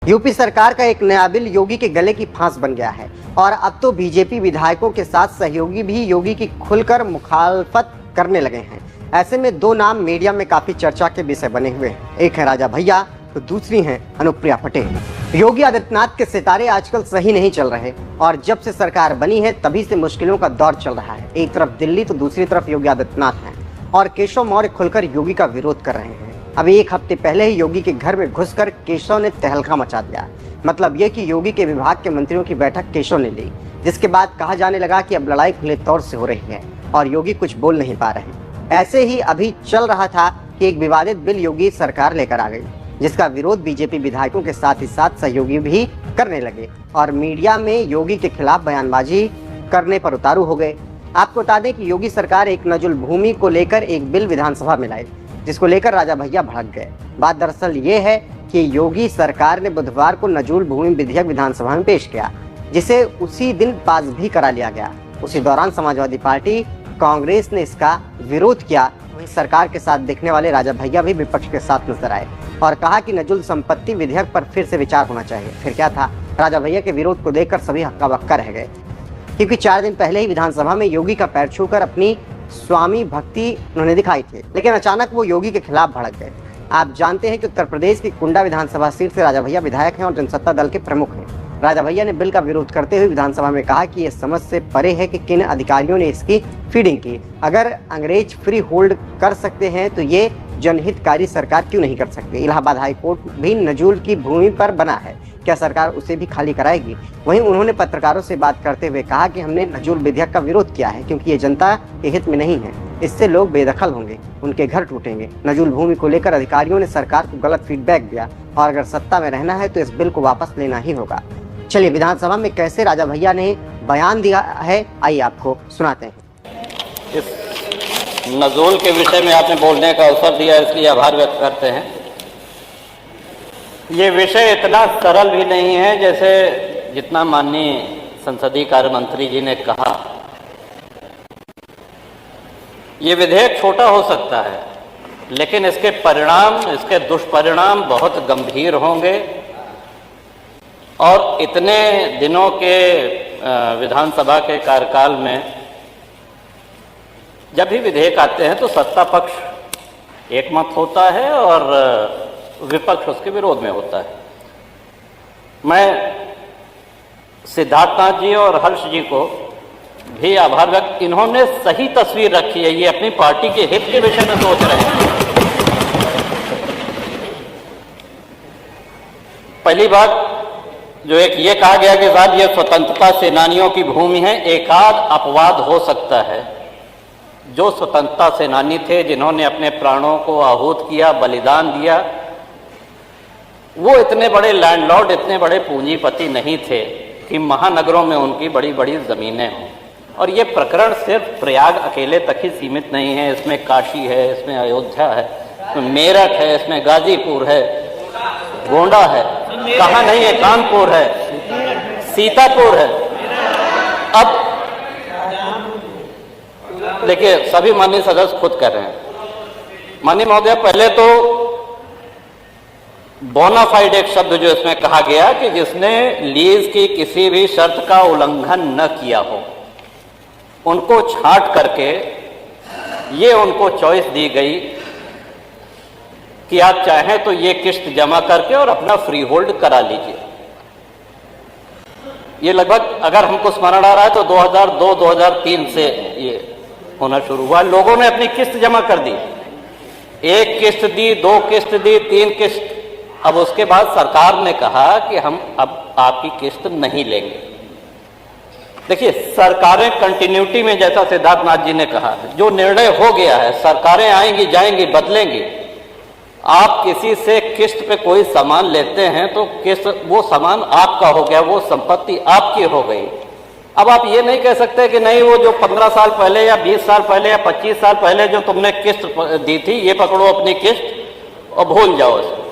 UP सरकार का एक नया बिल योगी के गले की फांस बन गया है और अब तो बीजेपी विधायकों के साथ सहयोगी भी योगी की खुलकर मुखालफत करने लगे हैं। ऐसे में दो नाम मीडिया में काफी चर्चा के विषय बने हुए हैं। एक है राजा भैया तो दूसरी है अनुप्रिया पटेल। योगी आदित्यनाथ के सितारे आजकल सही नहीं चल रहे और जब से सरकार बनी है तभी से मुश्किलों का दौर चल रहा है। एक तरफ दिल्ली तो दूसरी तरफ योगी आदित्यनाथ हैं और केशव मौर्य खुलकर योगी का विरोध कर रहे हैं। अभी एक हफ्ते पहले ही योगी के घर में घुसकर केशव ने तहलका मचा दिया। मतलब ये कि योगी के विभाग के मंत्रियों की बैठक केशव ने ली, जिसके बाद कहा जाने लगा कि अब लड़ाई खुले तौर से हो रही है और योगी कुछ बोल नहीं पा रहे। ऐसे ही अभी चल रहा था कि एक विवादित बिल योगी सरकार लेकर आ गई, जिसका विरोध बीजेपी विधायकों के साथ ही साथ सहयोगी भी करने लगे और मीडिया में योगी के खिलाफ बयानबाजी करने पर उतारू हो गए। आपको बता दें कि योगी सरकार एक नजुल भूमि को लेकर एक बिल विधानसभा में लाई, जिसको लेकर राजा भैया भड़क गए। बात दरअसल ये है कि योगी सरकार ने बुधवार को नजूल भूमि विधेयक विधानसभा में पेश किया, जिसे उसी दिन पास भी करा लिया गया। उसी दौरान समाजवादी पार्टी कांग्रेस ने इसका विरोध किया। वहीं सरकार के साथ दिखने वाले राजा भैया भी विपक्ष के साथ नजर आए और कहा कि नजुल संपत्ति विधेयक पर फिर से विचार होना चाहिए। फिर क्या था, राजा भैया के विरोध को देखकर सभी हक्का बक्का रह गए, क्योंकि 4 दिन पहले ही विधानसभा में योगी का पैर छूकर अपनी स्वामी भक्ति उन्होंने दिखाई थी, लेकिन अचानक वो योगी के खिलाफ भड़क गए। आप जानते हैं कि उत्तर प्रदेश की कुंडा विधानसभा सीट से राजा भैया विधायक हैं और जनसत्ता दल के प्रमुख हैं। राजा भैया ने बिल का विरोध करते हुए विधानसभा में कहा कि यह समझ से परे है कि किन अधिकारियों ने इसकी फीडिंग की। अगर अंग्रेज फ्री होल्ड कर सकते हैं तो ये जनहितकारी सरकार क्यों नहीं कर सकती। इलाहाबाद हाई कोर्ट भी नजूल की भूमि पर बना है, क्या सरकार उसे भी खाली कराएगी। वहीं उन्होंने पत्रकारों से बात करते हुए कहा कि हमने नजूल विधेयक का विरोध किया है क्योंकि ये जनता के हित में नहीं है। इससे लोग बेदखल होंगे, उनके घर टूटेंगे। नजूल भूमि को लेकर अधिकारियों ने सरकार को गलत फीडबैक दिया और अगर सत्ता में रहना है तो इस बिल को वापस लेना ही होगा। चलिए विधानसभा में कैसे राजा भैया ने बयान दिया है, आइए आपको सुनाते हैं। इस नजूल के विषय में आपने बोलने का अवसर दिया, इसलिए आभार व्यक्त करते हैं। ये विषय इतना सरल भी नहीं है जैसे जितना माननीय संसदीय कार्य मंत्री जी ने कहा। ये विधेयक छोटा हो सकता है, लेकिन इसके परिणाम, इसके दुष्परिणाम बहुत गंभीर होंगे और इतने दिनों के विधानसभा के कार्यकाल में जब भी विधेयक आते हैं तो सत्ता पक्ष एकमत होता है और विपक्ष उसके विरोध में होता है। मैं सिद्धार्थनाथ जी और हर्ष जी को भी आभार व्यक्त, इन्होंने सही तस्वीर रखी है। ये अपनी पार्टी के हित के विषय में सोच रहे हैं। पहली बात जो एक ये कहा गया कि साहब ये स्वतंत्रता सेनानियों की भूमि है, एकाध अपवाद हो सकता है। जो स्वतंत्रता सेनानी थे, जिन्होंने अपने प्राणों को आहूत किया, बलिदान दिया, वो इतने बड़े लैंडलॉर्ड, इतने बड़े पूंजीपति नहीं थे कि महानगरों में उनकी बड़ी बड़ी ज़मीनें हों। और ये प्रकरण सिर्फ प्रयाग अकेले तक ही सीमित नहीं है। इसमें काशी है, इसमें अयोध्या है, इसमें मेरठ है, इसमें गाजीपुर है, गोंडा है, कहाँ नहीं है, कानपुर है, सीतापुर है। अब देखिए, सभी माननीय सदस्य खुद कर रहे हैं। माननीय महोदय, पहले तो बोनाफाइड एक शब्द जो इसमें कहा गया कि जिसने लीज की किसी भी शर्त का उल्लंघन न किया हो, उनको छांट करके ये उनको चॉइस दी गई कि आप चाहें तो ये किस्त जमा करके और अपना फ्री होल्ड करा लीजिए। ये लगभग, अगर हमको स्मरण आ रहा है तो 2002-2003 से ये होना शुरू हुआ। लोगों ने अपनी किस्त जमा कर दी, 1 किस्त दी, 2 किस्त दी, 3 किस्त। अब उसके बाद सरकार ने कहा कि हम अब आपकी किस्त नहीं लेंगे। देखिए, सरकारें कंटिन्यूटी में, जैसा सिद्धार्थनाथ जी ने कहा, जो निर्णय हो गया है, सरकारें आएंगी जाएंगी बदलेंगी। आप किसी से किस्त पे कोई सामान लेते हैं तो किस्त, वो सामान आपका हो गया, वो संपत्ति आपकी हो गई। अब आप ये नहीं कह सकते कि नहीं, वो जो 15 साल पहले या 20 साल पहले या 25 साल पहले जो तुमने किस्त दी थी, ये पकड़ो अपनी किस्त और भूल जाओ इसको।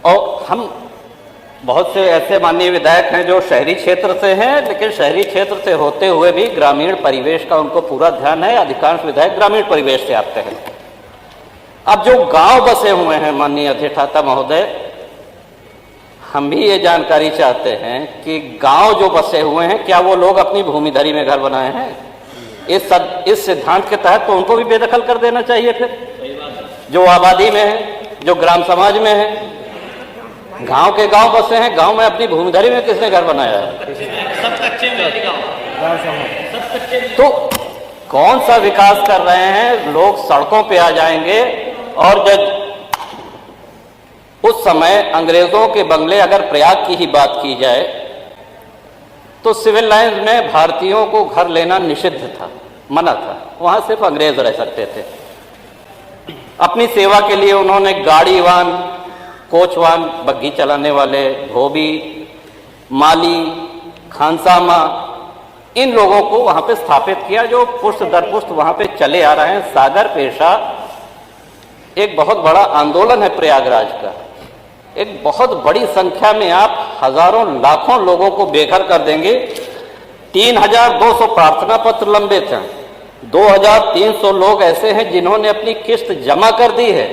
और हम बहुत से ऐसे माननीय विधायक हैं जो शहरी क्षेत्र से हैं, लेकिन शहरी क्षेत्र से होते हुए भी ग्रामीण परिवेश का उनको पूरा ध्यान है। अधिकांश विधायक ग्रामीण परिवेश से आते हैं। अब जो गांव बसे हुए हैं माननीय अधिष्ठाता महोदय, हम भी ये जानकारी चाहते हैं कि गांव जो बसे हुए हैं क्या वो लोग अपनी भूमिधरी में घर बनाए हैं? इस सिद्धांत के तहत तो उनको भी बेदखल कर देना चाहिए। फिर जो आबादी में है, जो ग्राम समाज में है, गांव के गांव बसे हैं, गांव में अपनी भूमिधरी में किसने घर बनाया है? सब कच्चे में सब कच्चे में। तो कौन सा विकास कर रहे हैं? लोग सड़कों पे आ जाएंगे। और जब उस समय अंग्रेजों के बंगले, अगर प्रयाग की ही बात की जाए तो सिविल लाइंस में भारतीयों को घर लेना निषिद्ध था, मना था। वहां सिर्फ अंग्रेज रह सकते थे। अपनी सेवा के लिए उन्होंने गाड़ीवान, कोचवान, बग्घी चलाने वाले, धोबी, माली, खानसामा, इन लोगों को वहां पे स्थापित किया, जो पुष्ट दर पुष्ट वहां पे चले आ रहे हैं। सागर पेशा एक बहुत बड़ा आंदोलन है प्रयागराज का। एक बहुत बड़ी संख्या में आप हजारों लाखों लोगों को बेघर कर देंगे। 3200 प्रार्थना पत्र लंबित हैं। 2300 लोग ऐसे हैं जिन्होंने अपनी किस्त जमा कर दी है।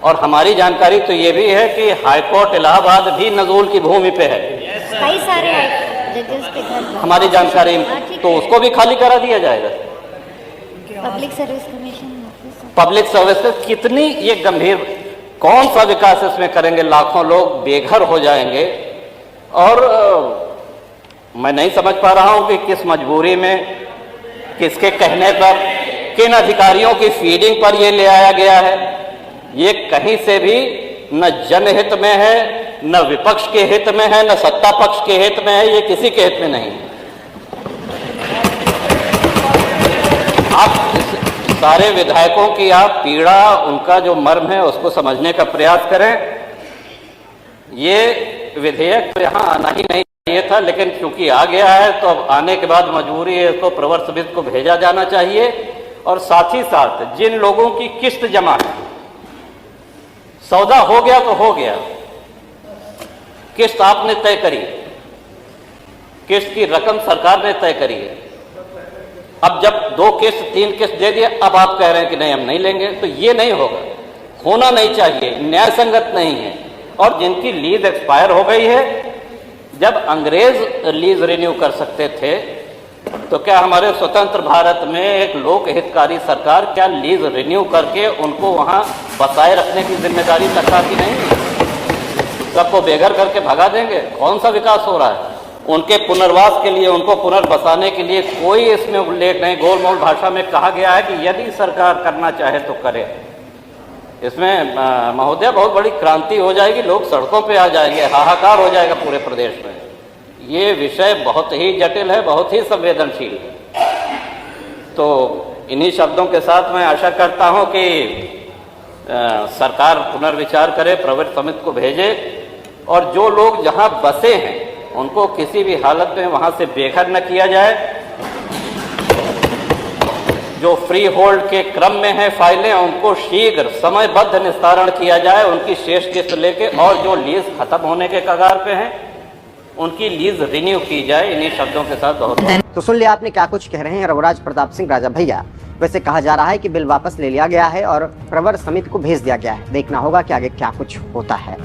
और हमारी जानकारी तो ये भी है कि हाईकोर्ट इलाहाबाद भी नजूल की भूमि पे है। कई सारे जजेस के घर हमारी जानकारी, तो उसको भी खाली करा दिया जाएगा। Public service commission, public service कितनी ये गंभीर, कौन सा विकास इसमें करेंगे? लाखों लोग बेघर हो जाएंगे। और मैं नहीं समझ पा रहा हूं कि किस मजबूरी में, किसके कहने पर, किन अधिकारियों की फीडिंग पर ये ले आया गया है। ये कहीं से भी न जनहित में है, न विपक्ष के हित में है, न सत्ता पक्ष के हित में है। ये किसी के हित में नहीं है। आप सारे विधायकों की आप पीड़ा, उनका जो मर्म है उसको समझने का प्रयास करें। ये विधेयक तो यहाँ आना ही नहीं चाहिए था, लेकिन क्योंकि आ गया है तो अब आने के बाद मजबूरी है, इसको प्रवर समिति को भेजा जाना चाहिए। और साथ ही साथ जिन लोगों की किस्त जमा है, सौदा हो गया तो हो गया, किस्त आपने तय करी, किस्त की रकम सरकार ने तय करी है। अब जब 2 किस्त 3 किस्त दे दिए, अब आप कह रहे हैं कि नहीं हम नहीं लेंगे, तो ये नहीं होगा, होना नहीं चाहिए, न्याय संगत नहीं है। और जिनकी लीज एक्सपायर हो गई है, जब अंग्रेज लीज रिन्यू कर सकते थे तो क्या हमारे स्वतंत्र भारत में एक लोक हितकारी सरकार क्या लीज रिन्यू करके उनको वहां बसाए रखने की जिम्मेदारी सरकार की नहीं है? सबको बेघर करके भगा देंगे? कौन सा विकास हो रहा है? उनके पुनर्वास के लिए, उनको पुनर्बसाने के लिए कोई इसमें उल्लेख नहीं। गोलमोल भाषा में कहा गया है कि यदि सरकार करना चाहे तो करे। इसमें महोदय बहुत बड़ी क्रांति हो जाएगी, लोग सड़कों पे आ जाएंगे, हाहाकार हो जाएगा पूरे प्रदेश में। ये विषय बहुत ही जटिल है, बहुत ही संवेदनशील है। तो इन्हीं शब्दों के साथ मैं आशा करता हूं कि सरकार पुनर्विचार करे, प्रवर समिति को भेजे, और जो लोग जहां बसे हैं उनको किसी भी हालत में वहां से बेघर न किया जाए। जो फ्री होल्ड के क्रम में है फाइलें, उनको शीघ्र समयबद्ध निस्तारण किया जाए, उनकी शेष किस्त लेके। और जो लीज खत्म होने के कगार पे हैं, उनकी लीज रिन्यू की जाए। इन्हीं शब्दों के साथ बहुत तो सुन लिया आपने क्या कुछ कह रहे हैं रघुराज प्रताप सिंह राजा भैया। वैसे कहा जा रहा है कि बिल वापस ले लिया गया है और प्रवर समिति को भेज दिया गया है। देखना होगा कि आगे क्या कुछ होता है।